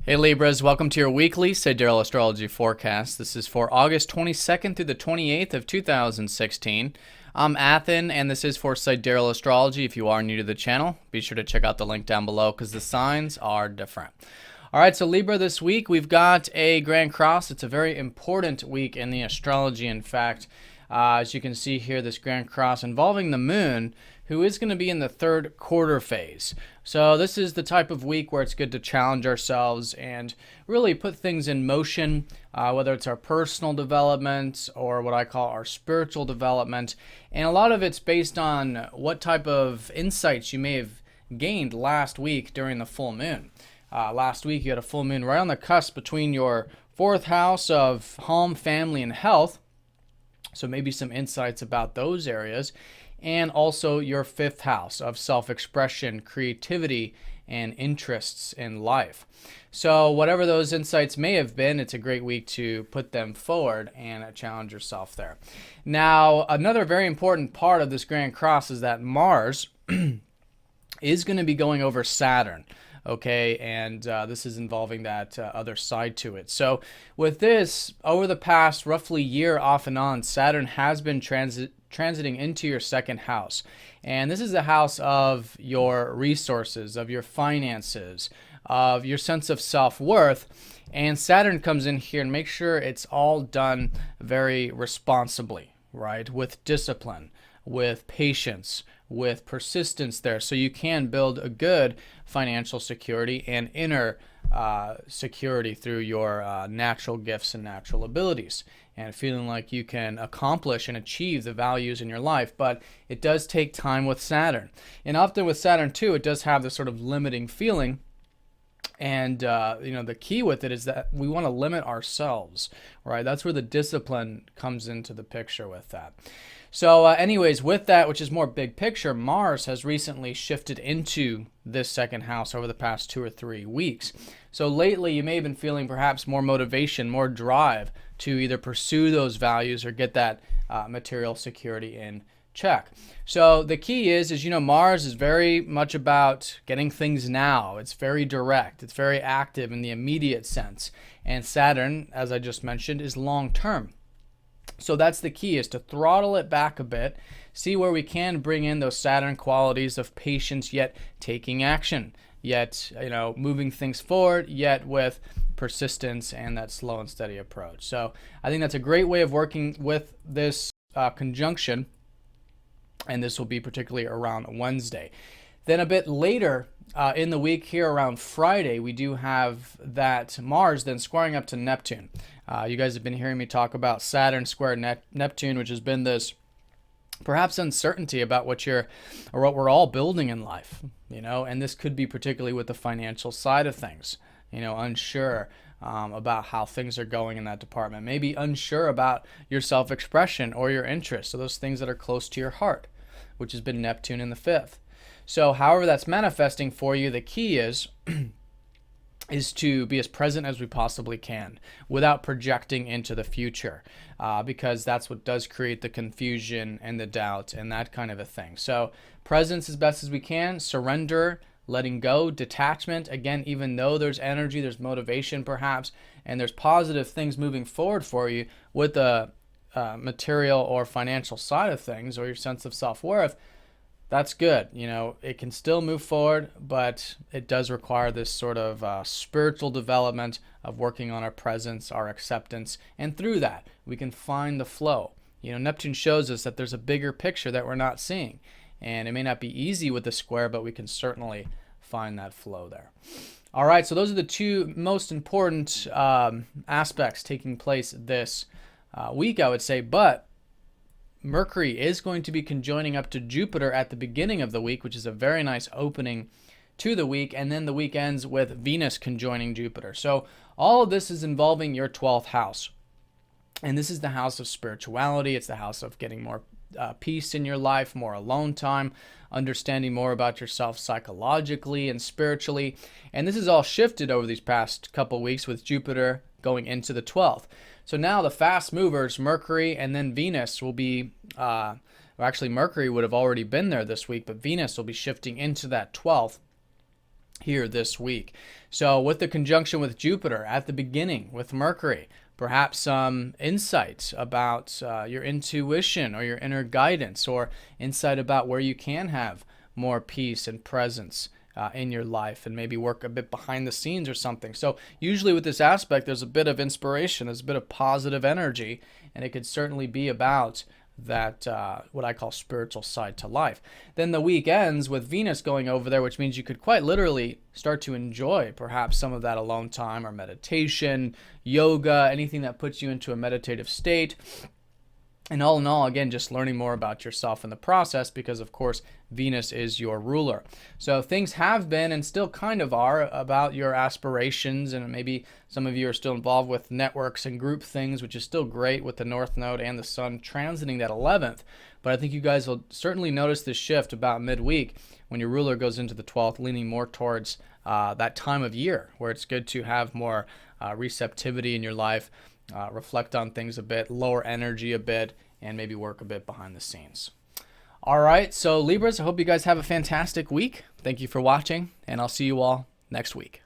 Hey Libras, welcome to your weekly Sidereal Astrology forecast. This is for August 22nd through the 28th of 2016. I'm Athen, and this is for Sidereal Astrology. If you are new to the channel, be sure to check out the link down below because the signs are different. All right, so Libra, this week we've got a Grand Cross. It's a very important week in the astrology. In fact, as you can see here, this Grand Cross involving the Moon, who is going to be in the third quarter phase. So this is the type of week where it's good to challenge ourselves and really put things in motion, whether it's our personal development or what I call our spiritual development. And a lot of it's based on what type of insights you may have gained last week during the full moon. Last week you had a full moon right on the cusp between your fourth house of home, family, and health. So maybe some insights about those areas. And also your fifth house of self-expression, creativity, and interests in life. So whatever those insights may have been, it's a great week to put them forward and challenge yourself there. Now, another very important part of this Grand Cross is that Mars is going to be going over Saturn. Okay, and this is involving that other side to it. So with this, over the past roughly year off and on, Saturn has been transiting into your second house. And this is the house of your resources, of your finances, of your sense of self-worth. And Saturn comes in here and makes sure it's all done very responsibly, right? With discipline, with patience, with persistence there, so you can build a good financial security and inner security through your natural gifts and natural abilities, and feeling like you can accomplish and achieve the values in your life. But it does take time with Saturn, and often with Saturn too, it does have this sort of limiting feeling. And the key with it is that we want to limit ourselves, right? That's where the discipline comes into the picture with that. So anyways, with that, which is more big picture, Mars has recently shifted into this second house over the past 2 or 3 weeks. So lately, you may have been feeling perhaps more motivation, more drive to either pursue those values or get that material security in check. So the key is Mars is very much about getting things now. It's very direct. It's very active in the immediate sense. And Saturn, as I just mentioned, is long term. So that's the key, is to throttle it back a bit, see where we can bring in those Saturn qualities of patience, yet taking action, yet moving things forward, yet with persistence and that slow and steady approach. So I think that's a great way of working with this conjunction, and this will be particularly around Wednesday. Then a bit later in the week here around Friday, we do have that Mars then squaring up to Neptune. You guys have been hearing me talk about Saturn square Neptune, which has been this perhaps uncertainty about what we're all building in life, and this could be particularly with the financial side of things, unsure about how things are going in that department, maybe unsure about your self-expression or your interests, so those things that are close to your heart, which has been Neptune in the fifth. So however that's manifesting for you, the key is to be as present as we possibly can without projecting into the future, because that's what does create the confusion and the doubt and that kind of a thing. So presence as best as we can, surrender, letting go, detachment. Again, even though there's energy, there's motivation perhaps, and there's positive things moving forward for you with the material or financial side of things, or your sense of self-worth, that's good. It can still move forward, but it does require this sort of spiritual development of working on our presence, our acceptance, and through that, we can find the flow. Neptune shows us that there's a bigger picture that we're not seeing, and it may not be easy with the square, but we can certainly find that flow there. All right, so those are the two most important aspects taking place this week, I would say, but Mercury is going to be conjoining up to Jupiter at the beginning of the week, which is a very nice opening to the week, and then the week ends with Venus conjoining Jupiter. So all of this is involving your 12th house, and this is the house of spirituality. It's the house of getting more peace in your life, more alone time, understanding more about yourself psychologically and spiritually, and this is all shifted over these past couple weeks with Jupiter going into the 12th. So now the fast movers, Mercury and then Venus, will be, actually Mercury would have already been there this week, but Venus will be shifting into that 12th here this week. So with the conjunction with Jupiter at the beginning with Mercury, perhaps some insights about your intuition or your inner guidance, or insight about where you can have more peace and presence in your life, and maybe work a bit behind the scenes or something. So usually with this aspect, there's a bit of inspiration, there's a bit of positive energy, and it could certainly be about that what I call spiritual side to life. Then the week ends with Venus going over there, which means you could quite literally start to enjoy perhaps some of that alone time or meditation, yoga, anything that puts you into a meditative state. And all in all, again, just learning more about yourself in the process, because of course Venus is your ruler. So things have been and still kind of are about your aspirations, and maybe some of you are still involved with networks and group things, which is still great with the North Node and the Sun transiting that 11th. But I think you guys will certainly notice this shift about midweek when your ruler goes into the 12th, leaning more towards that time of year where it's good to have more receptivity in your life. Reflect on things a bit, lower energy a bit, and maybe work a bit behind the scenes. All right, so Libras, I hope you guys have a fantastic week. Thank you for watching, and I'll see you all next week.